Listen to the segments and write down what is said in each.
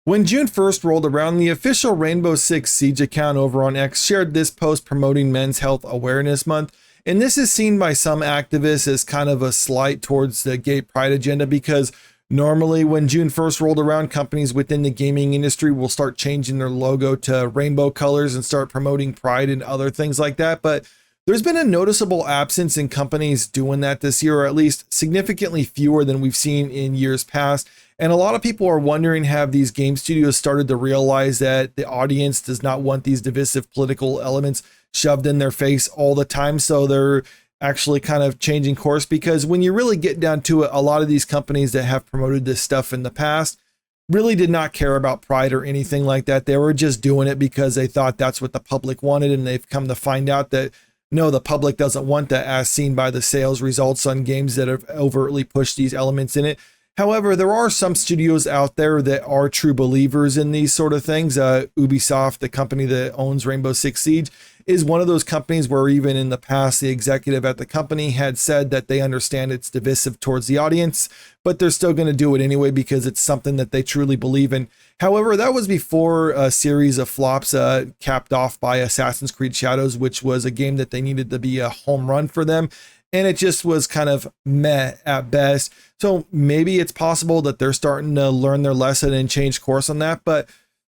When June 1st rolled around, the official Rainbow Six Siege account over on X shared this post promoting Men's Health Awareness Month. And this is seen by some activists as kind of a slight towards the gay pride agenda, because normally when June 1st rolled around, companies within the gaming industry will start changing their logo to rainbow colors and start promoting pride and other things like that. But there's been a noticeable absence in companies doing that this year, or at least significantly fewer than we've seen in years past. And a lot of people are wondering, have these game studios started to realize that the audience does not want these divisive political elements shoved in their face all the time? So they're actually kind of changing course, because when you really get down to it, a lot of these companies that have promoted this stuff in the past really did not care about pride or anything like that. They were just doing it because they thought that's what the public wanted. And they've come to find out that no, the public doesn't want that, as seen by the sales results on games that have overtly pushed these elements in it. However, there are some studios out there that are true believers in these sort of things. Ubisoft, the company that owns Rainbow Six Siege, is one of those companies where even in the past, the executive at the company had said that they understand it's divisive towards the audience, but they're still going to do it anyway because it's something that they truly believe in. However, that was before a series of flops capped off by Assassin's Creed Shadows, which was a game that they needed to be a home run for them. And it just was kind of meh at best. So maybe it's possible that they're starting to learn their lesson and change course on that. But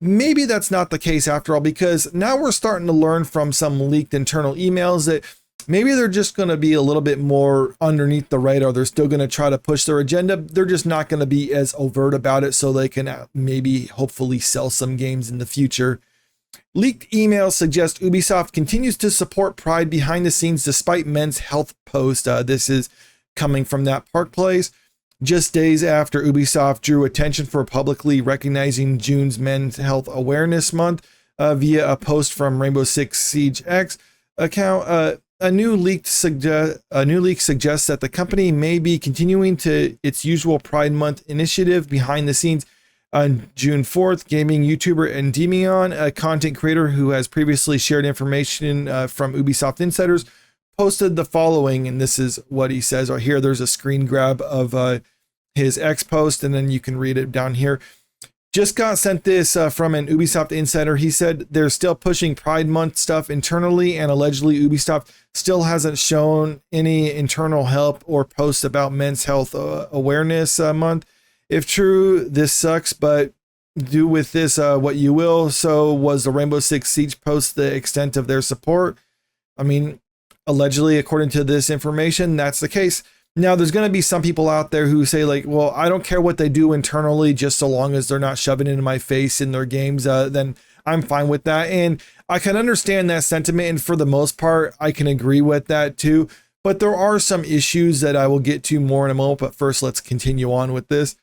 maybe that's not the case after all, because now we're starting to learn from some leaked internal emails that maybe they're just going to be a little bit more underneath the radar. They're still going to try to push their agenda. They're just not going to be as overt about it, so they can maybe hopefully sell some games in the future. Leaked emails suggest Ubisoft continues to support Pride behind the scenes despite Men's Health post. This is coming from that Park Place. Just days after Ubisoft drew attention for publicly recognizing June's Men's Health Awareness Month via a post from Rainbow Six Siege X account, a new leak suggests that the company may be continuing to its usual Pride Month initiative behind the scenes. On June 4th, gaming YouTuber Endymion, a content creator who has previously shared information from Ubisoft insiders, posted the following, and this is what he says right here. There's a screen grab of his X post, and then you can read it down here. Just got sent this from an Ubisoft insider. He said they're still pushing Pride Month stuff internally, and allegedly Ubisoft still hasn't shown any internal help or posts about Men's Health Awareness Month. If true, this sucks, but do with this what you will. So was the Rainbow Six Siege post the extent of their support? I mean, allegedly, according to this information, that's the case. Now, there's going to be some people out there who say, like, well, I don't care what they do internally, just so long as they're not shoving it in my face in their games, then I'm fine with that. And I can understand that sentiment. And for the most part, I can agree with that too. But there are some issues that I will get to more in a moment. But first, let's continue on with this.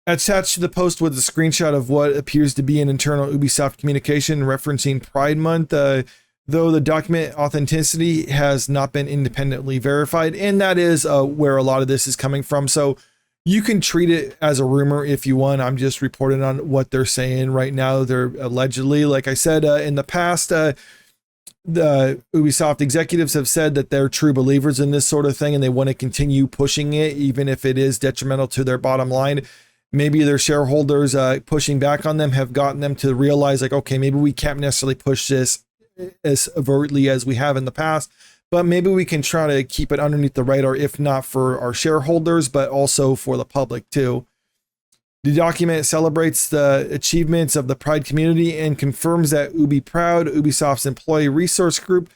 Attached to the post was a screenshot of what appears to be an internal Ubisoft communication referencing Pride Month, though the document authenticity has not been independently verified, and that is where a lot of this is coming from. So you can treat it as a rumor if you want. I'm just reporting on what they're saying right now. They're allegedly, like I said, in the past, the Ubisoft executives have said that they're true believers in this sort of thing, and they want to continue pushing it, even if it is detrimental to their bottom line. Maybe their shareholders pushing back on them have gotten them to realize, like, okay, maybe we can't necessarily push this as overtly as we have in the past, but maybe we can try to keep it underneath the radar, if not for our shareholders, but also for the public too. The document celebrates the achievements of the Pride community and confirms that Ubi Proud, Ubisoft's employee resource group,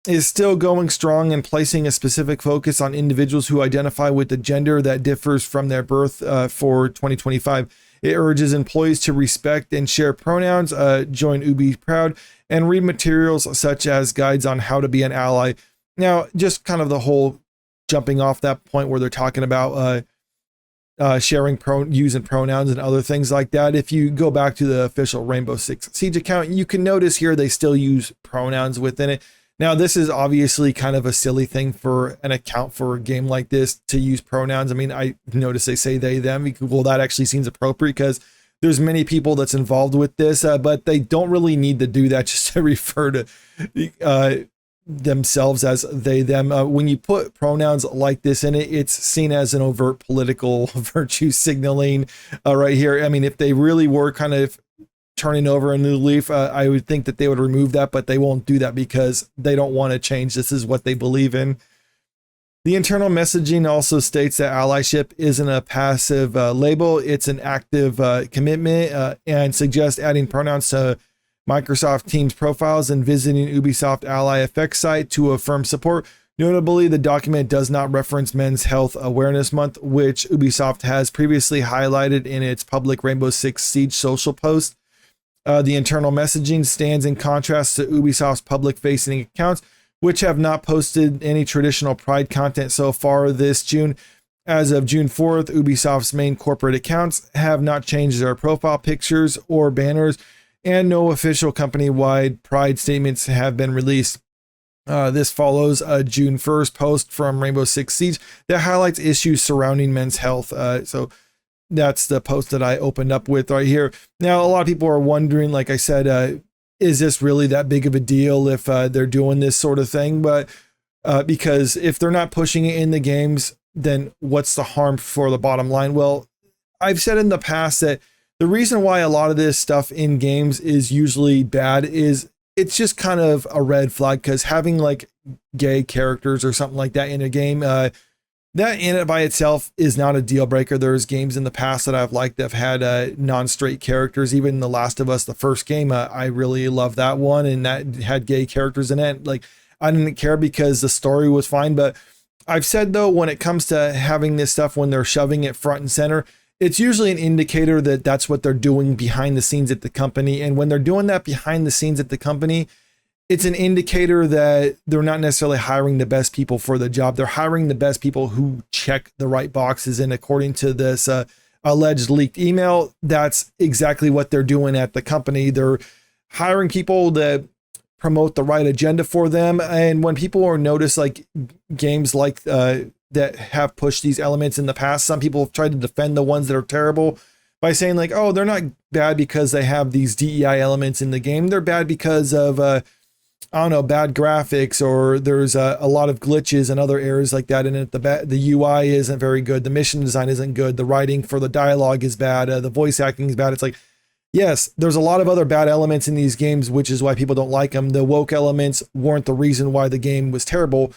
is still going strong and placing a specific focus on individuals who identify with a gender that differs from their birth for 2025. It urges employees to respect and share pronouns, join Ubi Proud, and read materials such as guides on how to be an ally. Now, just kind of the whole jumping off that point where they're talking about sharing using pronouns and other things like that. If you go back to the official Rainbow Six Siege account, you can notice here they still use pronouns within it. Now, this is obviously kind of a silly thing for an account for a game like this to use pronouns. I mean, I notice they say they, them. Well, that actually seems appropriate because there's many people that's involved with this, but they don't really need to do that just to refer to themselves as they, them. When you put pronouns like this in it, it's seen as an overt political virtue signaling right here. I mean, if they really were kind of turning over a new leaf, I would think that they would remove that, but they won't do that because they don't want to change. This is what they believe in. The internal messaging also states that allyship isn't a passive label, it's an active commitment, and suggests adding pronouns to Microsoft Teams profiles and visiting Ubisoft Ally Effects site to affirm support. Notably, the document does not reference Men's Health Awareness Month, which Ubisoft has previously highlighted in its public Rainbow Six Siege social post. The internal messaging stands in contrast to Ubisoft's public-facing accounts, which have not posted any traditional Pride content so far this June. As of June 4th, Ubisoft's main corporate accounts have not changed their profile pictures or banners, and no official company-wide Pride statements have been released. This follows a June 1st post from Rainbow Six Siege that highlights issues surrounding men's health. So that's the post that I opened up with right here. Now, a lot of people are wondering, like I said, is this really that big of a deal if they're doing this sort of thing? But because if they're not pushing it in the games, then what's the harm for the bottom line? Well, I've said in the past that the reason why a lot of this stuff in games is usually bad is it's just kind of a red flag, because having like gay characters or something like that in a game, that in it by itself is not a deal breaker. There's games in the past that I've liked that have had non-straight characters. Even The Last of Us, the first game, I really love that one, and that had gay characters in it. Like, I didn't care because the story was fine. But I've said, though, when it comes to having this stuff, when they're shoving it front and center, it's usually an indicator that that's what they're doing behind the scenes at the company. And when they're doing that behind the scenes at the company, it's an indicator that they're not necessarily hiring the best people for the job. They're hiring the best people who check the right boxes. And according to this alleged leaked email, that's exactly what they're doing at the company. They're hiring people that promote the right agenda for them. And when people are notice like games like that have pushed these elements in the past, some people have tried to defend the ones that are terrible by saying like, oh, they're not bad because they have these DEI elements in the game. They're bad because of, I don't know, bad graphics, or there's a lot of glitches and other errors like that in it. The UI isn't very good. The mission design isn't good. The writing for the dialogue is bad. The voice acting is bad. It's like, yes, there's a lot of other bad elements in these games, which is why people don't like them. The woke elements weren't the reason why the game was terrible.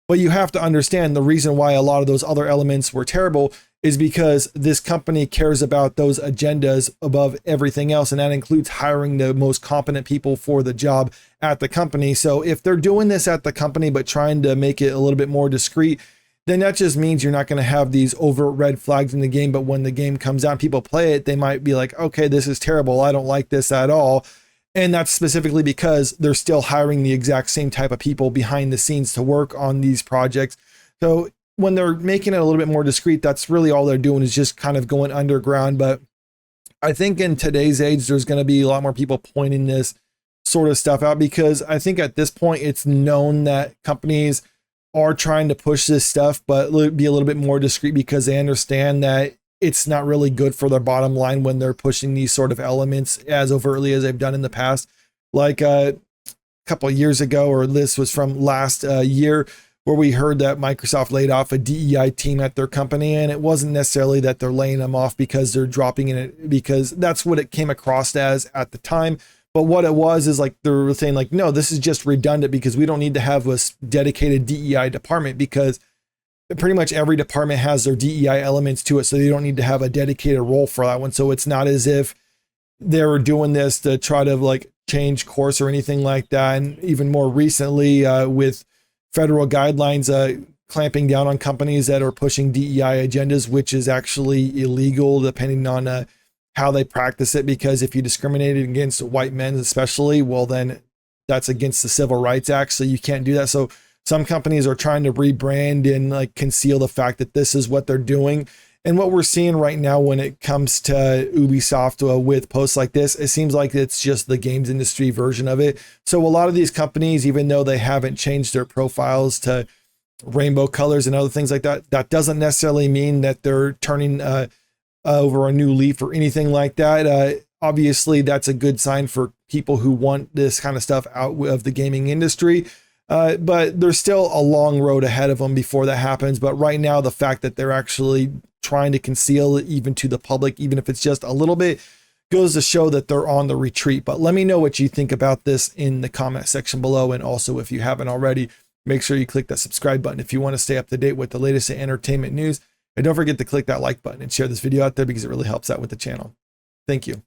But you have to understand the reason why a lot of those other elements were terrible is because this company cares about those agendas above everything else. And that includes hiring the most competent people for the job at the company. So if they're doing this at the company, but trying to make it a little bit more discreet, then that just means you're not going to have these overt red flags in the game. But when the game comes out and people play it, they might be like, okay, this is terrible. I don't like this at all. And that's specifically because they're still hiring the exact same type of people behind the scenes to work on these projects. So when they're making it a little bit more discreet, that's really all they're doing, is just kind of going underground. But I think in today's age, there's going to be a lot more people pointing this sort of stuff out, because I think at this point it's known that companies are trying to push this stuff, but be a little bit more discreet because they understand that it's not really good for their bottom line when they're pushing these sort of elements as overtly as they've done in the past. Like a couple of years ago, or this was from last year, where we heard that Microsoft laid off a DEI team at their company. And it wasn't necessarily that they're laying them off because they're dropping in it, because that's what it came across as at the time. But what it was is like, they were saying like, no, this is just redundant because we don't need to have a dedicated DEI department, because pretty much every department has their DEI elements to it. So they don't need to have a dedicated role for that one. So it's not as if they were doing this to try to like change course or anything like that. And even more recently with federal guidelines clamping down on companies that are pushing DEI agendas, which is actually illegal depending on how they practice it. Because if you discriminated against white men especially, well, then that's against the Civil Rights Act. So you can't do that. So some companies are trying to rebrand and like conceal the fact that this is what they're doing. And what we're seeing right now when it comes to Ubisoft with posts like this, it seems like it's just the games industry version of it. So a lot of these companies, even though they haven't changed their profiles to rainbow colors and other things like that, that doesn't necessarily mean that they're turning over a new leaf or anything like that. Obviously, that's a good sign for people who want this kind of stuff out of the gaming industry. But there's still a long road ahead of them before that happens. But right now, the fact that they're actually trying to conceal it even to the public, even if it's just a little bit, goes to show that they're on the retreat. But let me know what you think about this in the comment section below. And also, if you haven't already, make sure you click that subscribe button if you want to stay up to date with the latest entertainment news. And don't forget to click that like button and share this video out there because it really helps out with the channel. Thank you.